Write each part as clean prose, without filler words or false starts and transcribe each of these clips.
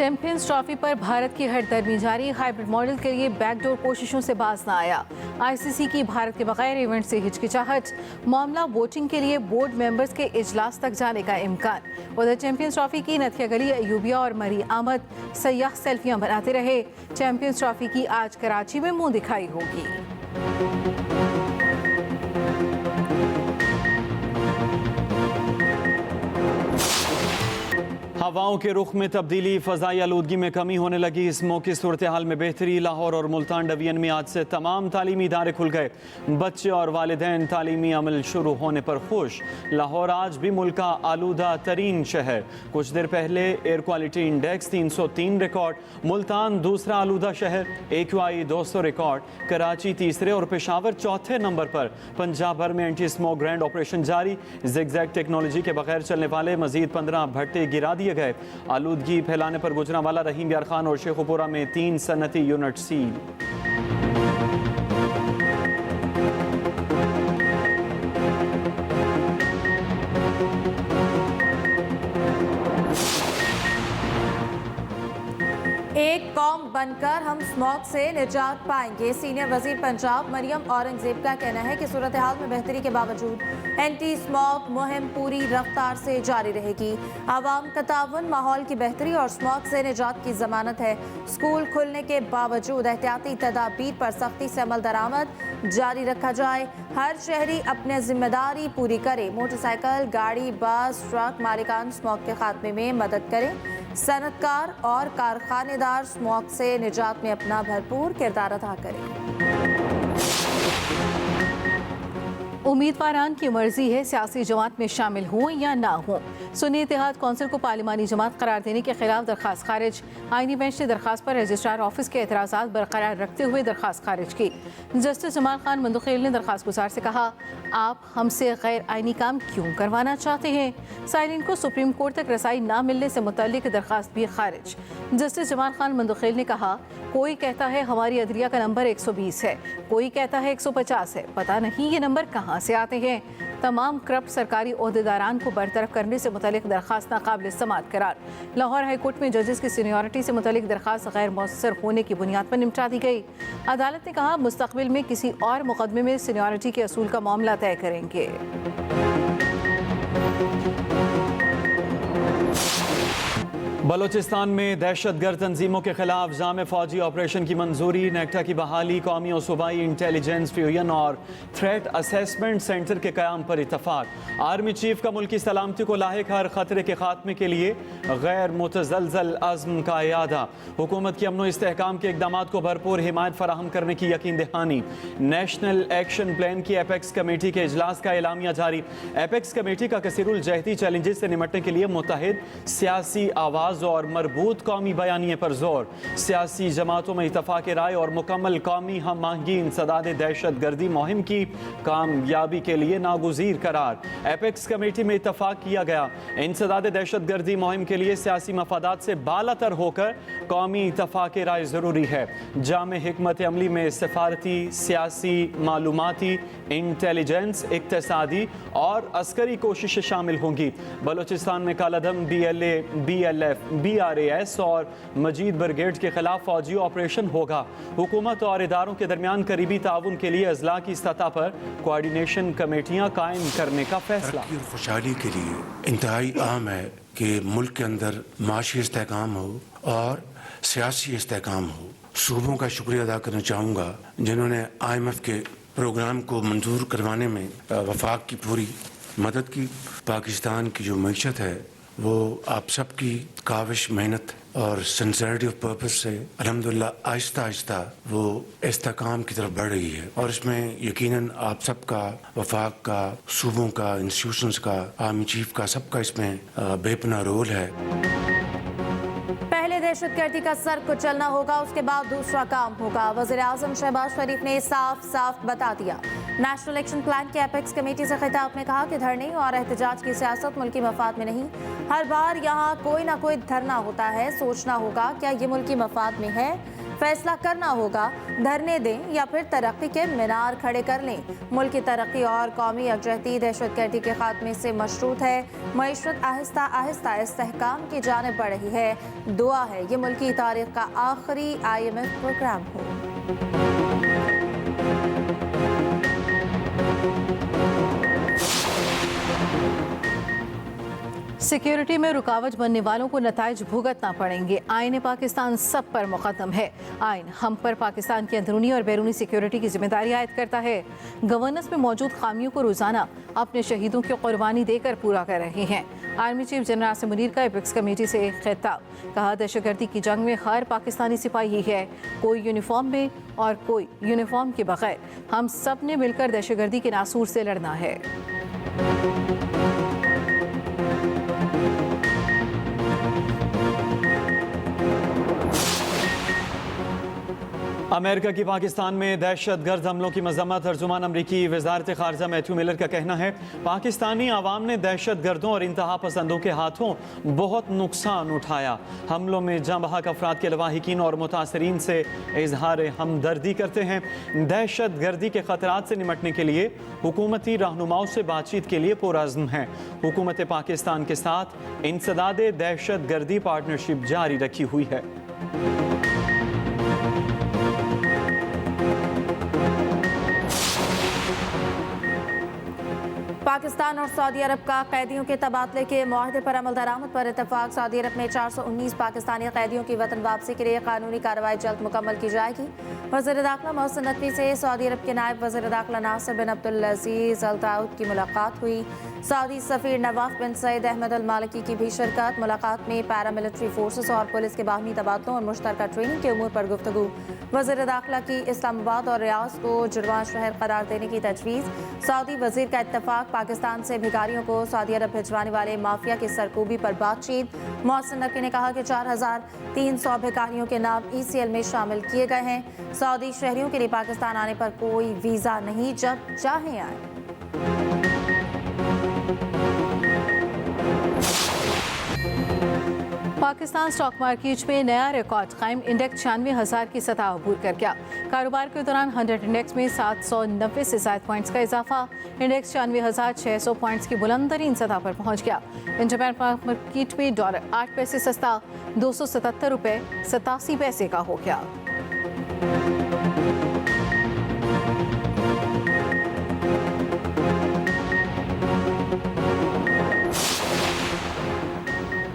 Champions trophy पर भारत की हरदर्मी जारी। हाइब्रिड मॉडल के लिए बैकडोर कोशिशों से बाज न आया। आईसीसी की भारत के बगैर इवेंट से हिचकिचाहट। मामला वोटिंग के लिए बोर्ड मेंबर्स के इजलास तक जाने का इम्कान। उधर चैंपियंस ट्रॉफी की नथिया गली अयूबिया और मरी आमद सयाह सेल्फियां बनाते रहे। चैंपियंस ट्रॉफी की आज कराची में मुंह दिखाई होगी। हवाओं के रुख में तब्दीली, फ़ज़ाई आलूदगी में कमी होने लगी। स्मोक की सूरत हाल में बेहतरी। लाहौर और मुल्तान डिवीजन में आज से तमाम तालीमी इदारे खुल गए। बच्चे और वालिदैन तालीमी अमल शुरू होने पर खुश। लाहौर आज भी मुल्क का आलूदा तरीन शहर। कुछ देर पहले air quality index 303 record. Multan दूसरा आलूदा शहर, AQI 200 रिकॉर्ड। कराची तीसरे और पेशावर चौथे नंबर पर। पंजाब भर में एंटी स्मोक ग्रैंड ऑपरेशन जारी। ज़िगज़ैग टेक्नोलॉजी के बगैर चलने वाले मजीद 15 भट्टे गिरा दिए गए। आलूदगी फैलाने पर गुजरांवाला, रहीम यार खान और शेखुपुरा में 3 सनती यूनिट सील। एक कौम बनकर हम स्मॉग से निजात पाएंगे। सीनियर वजीर पंजाब मरियम औरंगजेब का कहना है कि सूरत हाल में बेहतरी के बावजूद एंटी स्मॉग मुहिम पूरी रफ्तार से जारी रहेगी। आवाम का ताउन माहौल की बेहतरी और स्मॉग से निजात की जमानत है। स्कूल खुलने के बावजूद एहतियाती तदाबीर पर सख्ती से अमल दरामद जारी रखा जाए। हर शहरी अपने जिम्मेदारी पूरी करे। मोटरसाइकिल, गाड़ी, बस, ट्रक मालिकान स्मॉग के खात्मे में मदद करें। सनतकार और कारखानेदार स्मॉग से निजात में अपना भरपूर किरदार अदा करें। उम्मीदवारान की मर्जी है सियासी जमात में शामिल हों या ना हों। सुन्नी इत्तेहाद कौंसिल को पार्लिमानी जमात करार देने के खिलाफ दरखास्त खारिज। आईनी बेंच ने दरखास्त पर रजिस्ट्रार ऑफिस के एतराज़ात बरकरार रखते हुए दरखास्त खारिज की। जस्टिस जमाल खान मंदुखेल ने दरखास्त गुजार से कहा, आप हमसे गैर आईनी काम क्यों करवाना चाहते हैं। साइलिन को सुप्रीम कोर्ट तक रसाई ना मिलने से मुतल्लिक दरखास्त भी खारिज। जस्टिस जमाल खान मंदुखेल ने कहा, कोई कहता है हमारी अदलिया का नंबर 120 है, कोई कहता है 150 है, पता नहीं ये नंबर कहाँ से आते हैं। तमाम करप्ट सरकारी ओहदेदारान को बरतरफ करने से मुतल्लिक दरखास्त नाकाबिल समाअत करार। लाहौर हाई कोर्ट में जजेस की सीनियरिटी से मुतल्लिक दरखास्त गैर मौसर होने की बुनियाद पर निपटा दी गई। अदालत ने कहा, मुस्तकबिल में किसी और मुकदमे में सीनियरिटी के असूल का मामला तय करेंगे। बलोचिस्तान में दहशतगर्द तंजीमों के खिलाफ जामे फौजी ऑपरेशन की मंजूरी। नेक्टा की बहाली, कौमी और सूबाई इंटेलिजेंस फ्यूजन और थ्रेट असेसमेंट सेंटर के क़याम पर इत्तफाक। आर्मी चीफ का मुल्की सलामती को लाहिक हर खतरे के खात्मे के लिए गैर मुतज़लज़ल अज़्म का इरादा। हुकूमत की अमन इस्तेहकाम के इक़दाम को भरपूर हिमायत फराहम करने की यकीन दहानी। नेशनल एक्शन प्लान की एपेक्स कमेटी के इजलास का एलामिया जारी। एपेक्स कमेटी का कसीरुल जहती चैलेंजेस से निपटने के लिए मुत्तहिद सियासी आवाज़ और मरबूत कौमी बयानिए पर जोर। सियासी जमातों में इत्तफाक राय और मुकम्मल कौमी हम आहंगी इंसदाद दहशत गर्दी मुहिम की कामयाबी के लिए नागुज़ीर करार। एपेक्स कमेटी में इत्तफाक किया गया, इंसदाद दहशत गर्दी मुहिम के लिए सियासी मफादात से बालातर होकर कौमी इत्तफाक राय ज़रूरी है। जामे हिकमत अमली में सफारती, सियासी, मालूमाती, इंटेलिजेंस, इक्तसादी और अस्करी कोशिशें शामिल होंगी। बलोचिस्तान में कालादम, BLA, BLF, BRAS और मजीद ब्रिगेड के खिलाफ फौजी ऑपरेशन होगा। हुकूमत और इदारों के दरमियान करीबी ताउन के लिए अजला की सतह पर कोऑर्डिनेशन कमेटियां कायम करने का फैसला। खुशहाली के लिए इंतहाई अहम है कि मुल्क के अंदर माशी इस्तेहकाम हो और सियासी इस्तेहकाम हो। सूबों का शुक्रिया अदा करना चाहूँगा जिन्होंने IMF के प्रोग्राम को मंजूर करवाने में वफाक की पूरी मदद की। पाकिस्तान की जो मईशत है वो आप सबकी काविश, मेहनत और सिंसियरिटी ऑफ पर्पस से अल्हम्दुलिल्लाह आहिस्ता आहिस्ता वो इस्तेहकाम की तरफ बढ़ रही है। और इसमें यकीनन आप सबका, वफाक का, सूबों का, इंस्टीट्यूशंस का, आर्मी चीफ का, सबका इसमें बेपनाह रोल है। पहले दहशतगर्दी का सर कुचलना होगा, उसके बाद दूसरा काम होगा। वज़ीर आज़म शहबाज शरीफ ने साफ साफ बता दिया। नेशनल एक्शन प्लान के एपेक्स कमेटी से खिताब में कहा कि धरने और एहतजाज की सियासत मुल्की मफाद में नहीं। हर बार यहाँ कोई ना कोई धरना होता है, सोचना होगा क्या ये मुल्की मफाद में है। फैसला करना होगा, धरने दें या फिर तरक्की के मीनार खड़े कर लें। मुल्क की तरक्की और कौमी यकजहती दहशतगर्दी के खात्मे से मशरूत है। मईशत आहिस्ता आहिस्ता इस्तेहकाम की जानिब बढ़ रही है। दुआ है ये मुल्क की तारीख का आखिरी IMF प्रोग्राम हो। सिक्योरिटी में रुकावट बनने वालों को नताइज भुगतना पड़ेंगे। आईन पाकिस्तान सब पर मुकद्दम है। आईन हम पर पाकिस्तान की अंदरूनी और बैरूनी सिक्योरिटी की जिम्मेदारी आयद करता है। गवर्नेंस में मौजूद खामियों को रोजाना अपने शहीदों की कुर्बानी देकर पूरा कर रहे हैं। Army chief general Asim Munir का एपेक्स कमेटी से खिताब। कहा, दहशतगर्दी की जंग में हर पाकिस्तानी सिपाही है, कोई यूनिफॉर्म में और कोई यूनिफॉर्म के बगैर। हम सब ने मिलकर दहशतगर्दी के नासूर से लड़ना है। अमेरिका की पाकिस्तान में दहशतगर्द हमलों की मजम्मत। तर्जुमान अमरीकी वजारत खारजा मैथ्यू मिलर का कहना है, पाकिस्तानी आवाम ने दहशतगर्दों और इंतहा पसंदों के हाथों बहुत नुकसान उठाया। हमलों में जहाँ बहक अफराद के लवाहिकीन और मुतासरीन से इजहार हमदर्दी करते हैं। दहशतगर्दी के खतरात से निमटने के लिए हुकूमती रहनुमाओं से बातचीत के लिए पुरअज़्म है। हुकूमत पाकिस्तान के साथ इंसदाद दहशतगर्दी पार्टनरशिप जारी रखी हुई है। पाकिस्तान और सऊदी अरब का कैदियों के तबादले के मुआहदे पर अमल दरामद पर इत्तफाक। सऊदी अरब में 419 पाकिस्तानी कैदियों की वतन वापसी के लिए कानूनी कार्रवाई जल्द मुकम्मल की जाएगी। वज़ीर दाखिला मोहसिन नकवी से सऊदी अरब के नायब वज़ीर दाखिला नासिर बिन अब्दुल अजीज अल दाऊद की मुलाकात हुई। सऊदी सफ़ीर नवाफ बिन सईद अहमद अल मालिकी की भी शिरकत। मुलाकात में पैरामिलिट्री फोर्सेस और पुलिस के बाहमी तबादलों और मुश्तरका ट्रेनिंग के उमूर पर गुफ्तगू। वज़ीर दाखिला की इस्लामाबाद और रियाज को जुड़वां शहर करार देने की तजवीज़। सऊदी वज़ीर का इत्तफाक। पाकिस्तान से भिखारियों को सऊदी अरब भिजवाने वाले माफिया की सरकूबी पर बातचीत। मोहसिन नकवी ने कहा कि 4300 भिखारियों के नाम ECL में शामिल किए गए हैं। सऊदी शहरियों के लिए पाकिस्तान आने पर कोई वीज़ा नहीं, जब चाहें आए। पाकिस्तान स्टॉक मार्केट में नया रिकॉर्ड कायम। इंडेक्स 96,000 की सतह अबूर कर गया। कारोबार के दौरान 100 इंडेक्स में 790 से ज़ायद पॉइंट्स का इजाफा। इंडेक्स 96,600 पॉइंट्स की बुलंदतरीन सतह पर पहुंच गया। इंटरबैंक मार्केट में डॉलर 8 पैसे सस्ता $277.87 का हो गया।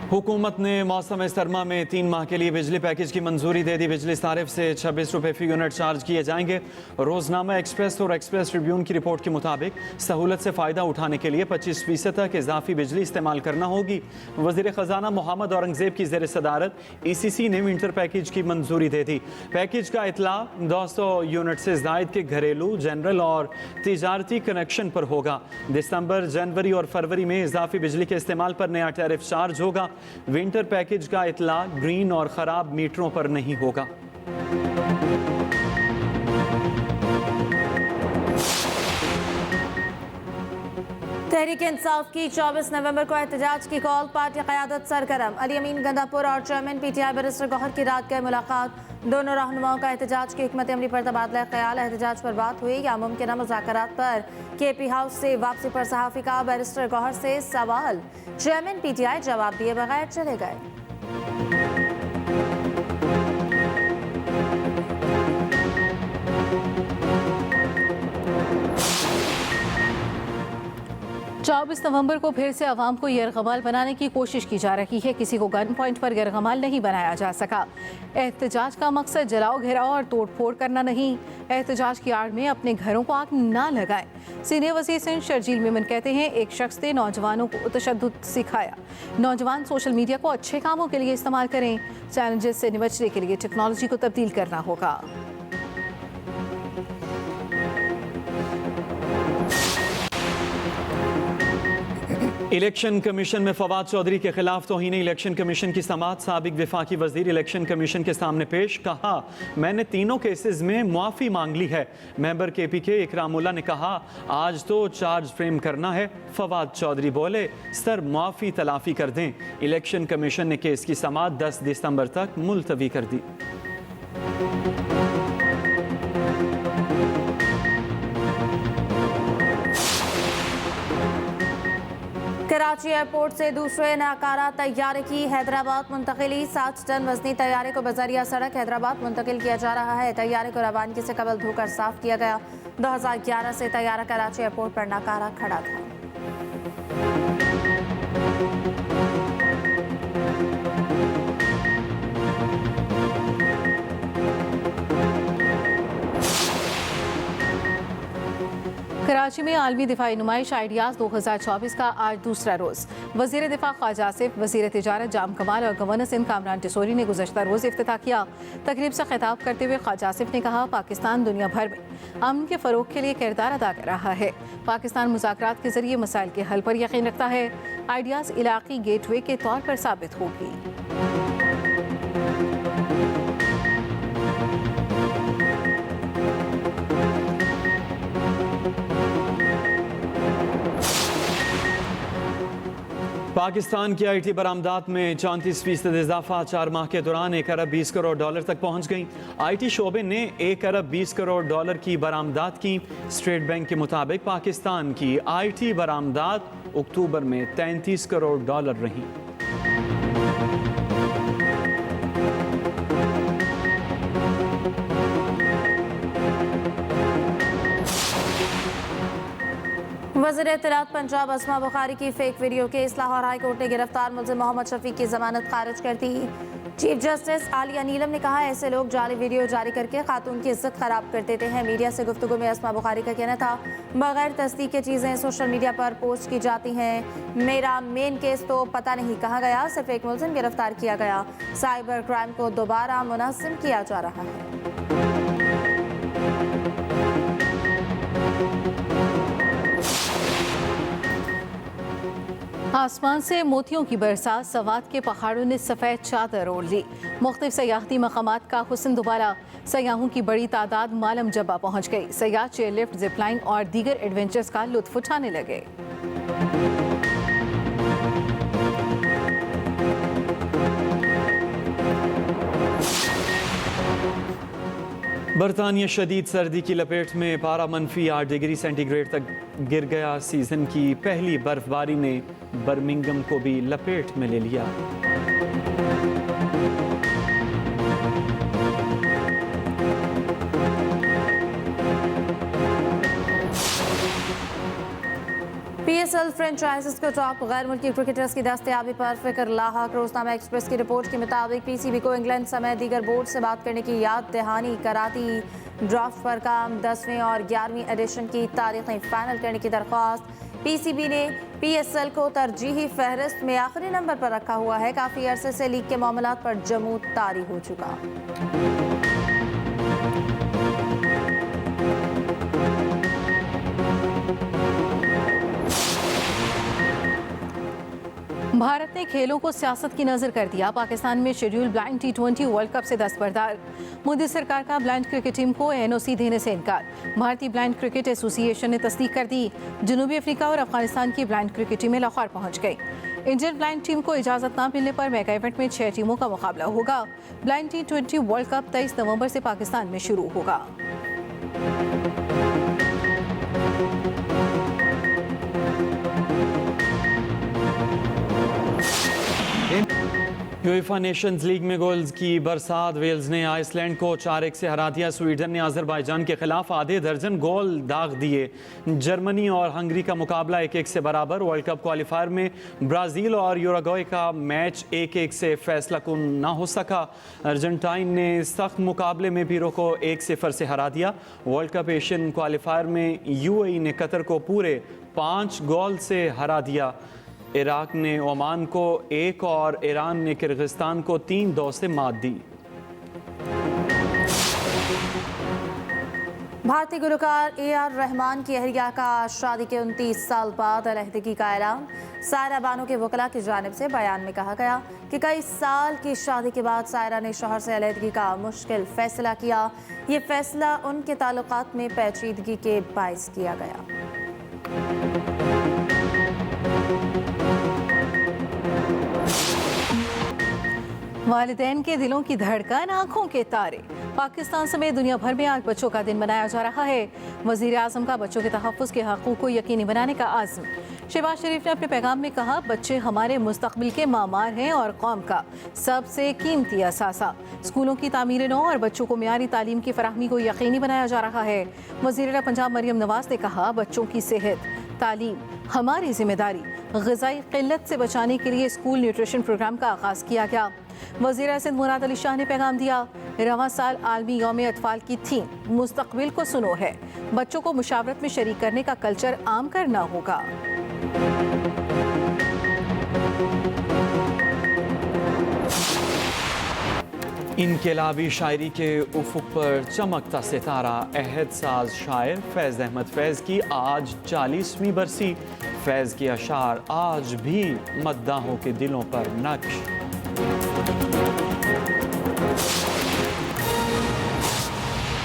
हुकूमत ने मौसम सरमा में 3 माह के लिए बिजली पैकेज की मंजूरी दे दी। बिजली तारिफ से 26 रुपये फी यूनिट चार्ज किए जाएंगे। रोजनामा एक्सप्रेस और एक्सप्रेस ट्रिब्यून की रिपोर्ट के मुताबिक सहूलत से फ़ायदा उठाने के लिए 25% तक इजाफी बिजली इस्तेमाल करना होगी। वज़ीर ख़जाना मोहम्मद औरंगज़ेब की ज़ेर सदारत ECC ने विंटर पैकेज की मंजूरी दे दी। पैकेज का इतला 200 यूनिट से ज़ायद के घरेलू, जनरल और तिजारती कनेक्शन पर होगा। दिसंबर, जनवरी और फरवरी में इजाफी बिजली के इस्तेमाल पर नया टैरिफ चार्ज होगा। विंटर पैकेज का इतला ग्रीन और खराब मीटरों पर नहीं होगा। तहरीक इंसाफ की 24 नवंबर को एहतजाज की कॉल। पार्टी क़यादत सरगर्म। अली अमीन गंदापुर और चेयरमैन PTI बैरिस्टर गौहर की रात गए मुलाकात। दोनों रहनुमाओं का एहतजाज की हिकमत अमली पर तबादला ख्याल। एहतजाज पर बात हुई या मुमकिन मुज़ाकरात पर। KP हाउस से वापसी पर सहाफ़ी का बैरिस्टर गौहर से सवाल। चेयरमैन PTI जवाब दिए बगैर चले गए। 24 नवंबर को फिर से अवाम को यरगमाल बनाने की कोशिश की जा रही है। किसी को गन पॉइंट पर यरगमाल नहीं बनाया जा सका। एहतजाज का मकसद जलाओ, घेराव और तोड़फोड़ करना नहीं। एहतजाज की आड़ में अपने घरों को आग ना लगाएं। सीनियर वज़ीर सिंध शर्जील मेमन कहते हैं, एक शख्स ने नौजवानों को तशद्दुद सिखाया। नौजवान सोशल मीडिया को अच्छे कामों के लिए इस्तेमाल करें। चैलेंजेस से निपटने के लिए टेक्नोलॉजी को तब्दील करना होगा। इलेक्शन कमीशन में फवाद चौधरी के खिलाफ तौहीन इलेक्शन कमीशन की समाअत। साबिक वफाकी वजीर इलेक्शन कमीशन के सामने पेश। कहा, मैंने तीनों केसेस में मुआफ़ी मांग ली है। मेंबर KPK इकरामुल्लाह ने कहा, आज तो चार्ज फ्रेम करना है। फवाद चौधरी बोले, सर मुआफ़ी तलाफ़ी कर दें। इलेक्शन कमीशन ने केस की समाअत 10 दिसंबर तक मुलतवी कर दी। कराची एयरपोर्ट से दूसरे नाकारा तैयारे की हैदराबाद मुंतकिली। 7 टन वजनी तैयारे को बजरिया सड़क हैदराबाद मुंतकिल किया जा रहा है। तैयारे को रवानगी से कबल धोकर साफ किया गया। 2011 से तैयारा कराची एयरपोर्ट पर नाकारा खड़ा था। कराची में आलमी दिफाई नुमाइश आइडियाज़ 2024 का आज दूसरा रोज़। वज़ीर दिफा ख्वाजा आसिफ, वज़ीर तिजारत जाम कमाल और गवर्नर सिंध कामरान टिसोरी ने गुज़श्ता रोज़ इफ्तिताह किया। तकरीब से खिताब करते हुए ख्वाजा आसिफ ने कहा, पाकिस्तान दुनिया भर में अमन के फ़रोग के लिए किरदार अदा कर रहा है। पाकिस्तान मुज़ाकरात के ज़रिए मसाइल के हल पर यकीन रखता है। आइडियाज़ इलाक़ी गेटवे के तौर पर साबित होगी। पाकिस्तान की IT बरामदात में 34% इजाफा 4 माह के दौरान 1 अरब 20 करोड़ डॉलर तक पहुंच गई। IT शोबे ने 1 अरब 20 करोड़ डॉलर की बरामदात की। स्टेट बैंक के मुताबिक पाकिस्तान की IT बरामदात अक्टूबर में 33 करोड़ डॉलर रही। वज़ीर इत्तलात पंजाब अस्मा बुखारी की fake video case. Lahore high court ने गिरफ्तार मुल्ज़िम मोहम्मद शफीक की जमानत खारिज कर दी। चीफ जस्टिस आलिया नीलम ने कहा, ऐसे लोग जाली वीडियो जारी करके खातून की इज्जत खराब कर देते हैं। मीडिया से गुफ्तगू में अस्मा बुखारी का कहना था, बगैर तस्दीक के चीज़ें सोशल मीडिया पर पोस्ट की जाती हैं। मेरा मेन केस तो पता नहीं कहाँ गया, सिर्फ एक मुल्ज़िम गिरफ्तार किया गया। साइबर क्राइम को दोबारा मुनज़्ज़म किया जा रहा है। आसमान से मोतियों की बरसात, सवात के पहाड़ों ने सफ़ेद चादर ओढ़ ली। मुख्तलिफ सयाहती मकामात का हुस्न दुबारा। सयाहों की बड़ी तादाद मालम जब्बा पहुँच गई। सयाह चेयरलिफ्ट, जिपलाइन और दीगर एडवेंचर्स का लुत्फ उठाने लगे। बरतानिया शदीद सर्दी की लपेट में, पारा -8 डिग्री सेंटीग्रेड तक गिर गया। सीजन की पहली बर्फबारी ने बर्मिंघम को भी लपेट में ले लिया। PSL फ्रेंचाइजीज को टॉप गैर मुल्की क्रिकेटर्स की दस्तयाबी पर फिक्र लाहक। रोजनामा एक्सप्रेस की रिपोर्ट के मुताबिक PCB को इंग्लैंड समेत दीगर बोर्ड से बात करने की याद दहानी कराती। ड्राफ्ट पर काम 10वें और 11वीं एडिशन की तारीखें फाइनल करने की दरख्वास्त। PCB ने PSL को तरजीही फहरिस्त में आखिरी नंबर पर रखा हुआ है। काफ़ी अरसे से लीग के मामलात पर जमू तारी हो चुका। भारत ने खेलों को सियासत की नज़र कर दिया। पाकिस्तान में schedule blind T20 world cup से दस्तबरदार। मोदी सरकार का ब्लाइंड क्रिकेट टीम को NOC देने से इनकार। भारतीय ब्लाइंड क्रिकेट एसोसिएशन ने तस्दीक कर दी। जनूबी अफ्रीका और अफगानिस्तान की ब्लाइंड क्रिकेट टीमें लाहौर पहुंच गई। इंडियन ब्लाइंड टीम को इजाज़त न मिलने पर मेगा इवेंट में 6 टीमों का मुकाबला होगा। ब्लाइंड T20 वर्ल्ड कप 23 नवंबर से पाकिस्तान में शुरू होगा। यूएफा नेशंस लीग में गोल्स की बरसात। वेल्स ने आइसलैंड को 4-1 से हरा दिया। स्वीडन ने अजरबैजान के खिलाफ आधे दर्जन गोल दाग दिए। जर्मनी और हंगरी का मुकाबला 1-1 से बराबर। वर्ल्ड कप क्वालिफायर में ब्राज़ील और यूरुग्वे का मैच 1-1 से फैसला कुन ना हो सका। अर्जेंटाइन ने सख्त मुकाबले में भी को 1-0 से हरा दिया। वर्ल्ड कप एशियन क्वालिफायर में UAE ने कतर को पूरे 5 गोल से हरा दिया। इराक ने ओमान को 1 और ईरान ने किर्गिस्तान को 3-2 से मात दी। भारतीय गुलकार AR रहमान की अहलिया का शादी के 29 साल बाद अलहदगी का ऐलान। सायरा बानो के वकला की जानिब से बयान में कहा गया कि कई साल की शादी के बाद सायरा ने शौहर से अलहदगी का मुश्किल फैसला किया। ये फैसला उनके ताल्लुकात में पेचीदगी के बाइस किया गया। वालिदैन के दिलों की धड़कन, आंखों के तारे। पाकिस्तान समेत दुनिया भर में आज बच्चों का दिन मनाया जा रहा है। वज़ीर आज़म का बच्चों के तहफ़्फ़ुज़ के हक़ूक़ को यकीनी बनाने का आज़म। शहबाज शरीफ ने अपने पैगाम में कहा, बच्चे हमारे मुस्तक़बिल के मामार हैं और कौम का सबसे कीमती असासा। स्कूलों की तामीर नौ और बच्चों को मियारी तालीम की फराहमी को यकीनी बनाया जा रहा है। वज़ीर पंजाब मरियम नवाज़ ने कहा, बच्चों की सेहत तालीम हमारी जिम्मेदारी। ग़िज़ाई क़िल्लत से बचाने के लिए स्कूल न्यूट्रिशन प्रोग्राम का आगाज़ किया गया। वज़ीर सिंध मुराद अली शाह ने पैगाम दिया, रवां साल आलमी यौम अतफ़ाल की थीम मुस्तक़बिल को सुनो है। बच्चों को मुशावरत में शरीक करने का कल्चर आम करना होगा। इनकलाबी शायरी के उफ़ुक़ पर चमकता सितारा अहद साज शायर फैज़ अहमद फैज़ की आज 40वीं बरसी। फैज़ के अशार आज भी मद्दाहों के दिलों पर नक्श।